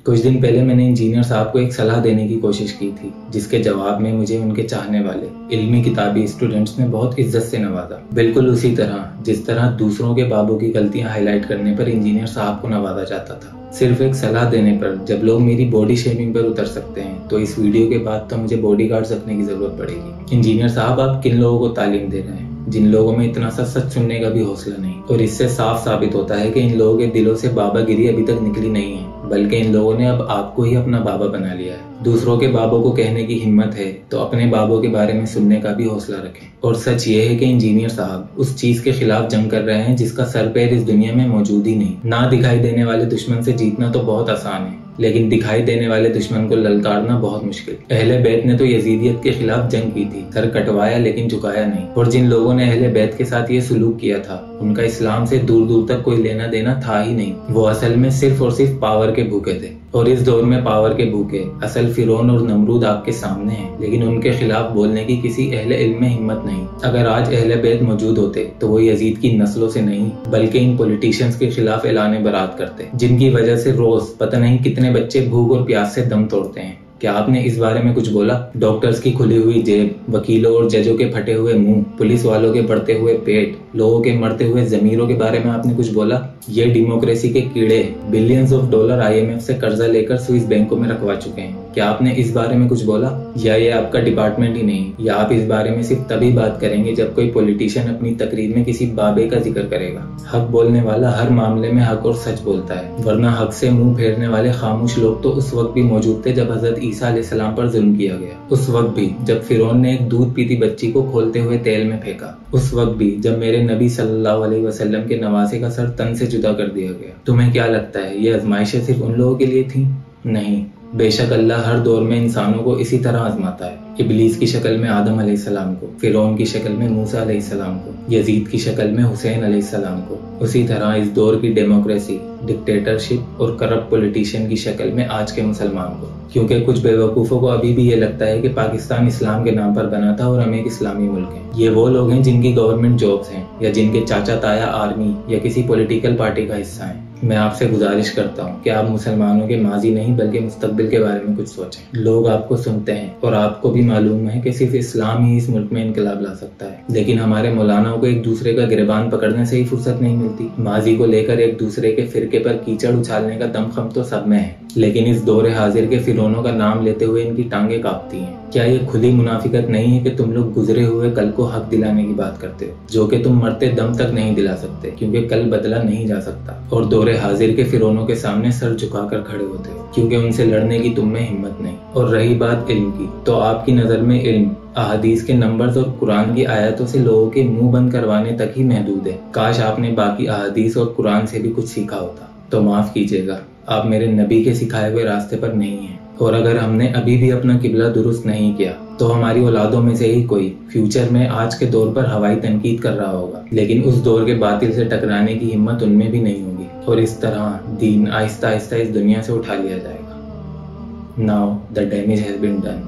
कुछ दिन पहले मैंने इंजीनियर साहब को एक सलाह देने की कोशिश की थी, जिसके जवाब में मुझे उनके चाहने वाले इल्मी किताबी स्टूडेंट्स ने बहुत इज्जत से नवाजा। बिल्कुल उसी तरह जिस तरह दूसरों के बाबों की गलतियां हाईलाइट करने पर इंजीनियर साहब को नवाजा जाता था। सिर्फ एक सलाह देने पर जब लोग मेरी बॉडी शेमिंग पर उतर सकते हैं, तो इस वीडियो के बाद तो मुझे बॉडीगार्ड रखने की जरूरत पड़ेगी। इंजीनियर साहब, आप किन लोगों को तालीम दे रहे हैं जिन लोगों में इतना सा सच सुनने का भी हौसला नहीं? और इससे साफ साबित होता है कि इन लोगों के दिलों से बाबागिरी अभी तक निकली नहीं है, बल्कि इन लोगों ने अब आपको ही अपना बाबा बना लिया है। दूसरों के बाबों को कहने की हिम्मत है तो अपने बाबों के बारे में सुनने का भी हौसला रखें। और सच ये है कि इंजीनियर साहब उस चीज के खिलाफ जंग कर रहे हैं जिसका सर पैर इस दुनिया में मौजूद ही नहीं। ना दिखाई देने वाले दुश्मन से जीतना तो बहुत आसान है, लेकिन दिखाई देने वाले दुश्मन को ललकारना बहुत मुश्किल। अहले बैत ने तो यजीदियत के खिलाफ जंग की थी, सर कटवाया लेकिन झुकाया नहीं। और जिन लोगों ने अहले बैत के साथ ये सुलूक किया था, उनका इस्लाम से दूर दूर तक कोई लेना देना था ही नहीं। वो असल में सिर्फ और सिर्फ पावर के भूखे थे। और इस दौर में पावर के भूखे असल फिरौन और नमरूद आपके सामने हैं, लेकिन उनके खिलाफ बोलने की किसी अहले इल्म में हिम्मत नहीं। अगर आज अहले बैत मौजूद होते तो वो यजीद की नस्लों से नहीं, बल्कि इन पॉलिटिशियंस के खिलाफ ऐलान बरात करते, जिनकी वजह से रोज पता नहीं कितने बच्चे भूख और प्यास से दम तोड़ते हैं। क्या आपने इस बारे में कुछ बोला? डॉक्टर्स की खुली हुई जेब, वकीलों और जजों के फटे हुए मुंह, पुलिस वालों के बढ़ते हुए पेट, लोगों के मरते हुए जमीरों के बारे में आपने कुछ बोला? ये डेमोक्रेसी के कीड़े बिलियंस ऑफ डॉलर आईएमएफ से कर्जा लेकर स्विस बैंकों में रखवा चुके हैं। क्या आपने इस बारे में कुछ बोला? या ये आपका डिपार्टमेंट ही नहीं, या आप इस बारे में सिर्फ तभी बात करेंगे जब कोई पॉलिटिशियन अपनी तकरीर में किसी बाबे का जिक्र करेगा? हक बोलने वाला हर मामले में हक और सच बोलता है, वरना हक से मुंह फेरने वाले खामोश लोग तो उस वक्त भी मौजूद थे जब हजरत ईसा अलैहिस्सलाम पर जुल्म किया गया। उस वक्त भी जब फिरौन ने एक दूध पीती बच्ची को खोलते हुए तेल में फेंका। उस वक्त भी जब मेरे नबी सल्लल्लाहु अलैहि वसल्लम के नवासे का सर तन से जुदा कर दिया गया। तुम्हें क्या लगता है ये आजमाइशें सिर्फ उन लोगों के लिए थी? नहीं, बेशक अल्लाह हर दौर में इंसानों को इसी तरह आजमाता है। इब्लीस की शक्ल में आदम अलैहिस्सलाम को, फिरौन की शक्ल में मूसा अलैहिस्सलाम को, यजीद की शक्ल में हुसैन अलैहिस्सलाम को। उसी तरह इस दौर की डेमोक्रेसी, डिक्टेटरशिप और करप्ट पॉलिटिशियन की शक्ल में आज के मुसलमान को। क्योंकि कुछ बेवकूफों को अभी भी ये लगता है कि पाकिस्तान इस्लाम के नाम पर बना था और हम एक इस्लामी मुल्क है। ये वो लोग हैं जिनकी गवर्नमेंट जॉब्स हैं, या जिनके चाचा ताया आर्मी या किसी पॉलिटिकल पार्टी का हिस्सा है। मैं आपसे गुजारिश करता हूँ कि आप मुसलमानों के माजी नहीं बल्कि मुस्तकबिल के बारे में कुछ सोचें। लोग आपको सुनते हैं और आपको भी मालूम है कि सिर्फ इस्लाम ही इस मुल्क में इनकलाब ला सकता है, लेकिन हमारे मौलानाओं को एक दूसरे का गिरबान पकड़ने से ही फुर्सत नहीं मिलती। माजी को लेकर एक दूसरे के फिरके पर कीचड़ उछालने का दमखम तो सब में है, लेकिन इस दौरे हाजिर के फिरौनों का नाम लेते हुए इनकी टांगे कांपती हैं। क्या ये खुली मुनाफिकत नहीं है कि तुम लोग गुजरे हुए कल को हक दिलाने की बात करते हो, जो कि तुम मरते दम तक नहीं दिला सकते, क्योंकि कल बदला नहीं जा सकता। और दौरे हाजिर के फिरौनों के सामने सर झुकाकर खड़े होते हो, क्योंकि उनसे लड़ने की तुम में हिम्मत नहीं। और रही बात इल्म की, तो आपकी नजर में इल्म अहादीस के नंबर्स और कुरान की आयतों से लोगों के मुंह बंद करवाने तक ही महदूद है। काश आपने बाकी अहादीस और कुरान से भी कुछ सीखा होता। तो माफ कीजिएगा, आप मेरे नबी के सिखाए हुए रास्ते पर नहीं हैं। और अगर हमने अभी भी अपना किबला दुरुस्त नहीं किया, तो हमारी औलादों में से ही कोई फ्यूचर में आज के दौर पर हवाई तनकीद कर रहा होगा, लेकिन उस दौर के बातिल से टकराने की हिम्मत उनमें भी नहीं होगी। और इस तरह दीन आहिस्ता आहिस्ता इस दुनिया से उठा लिया जाएगा। Now the damage has been done.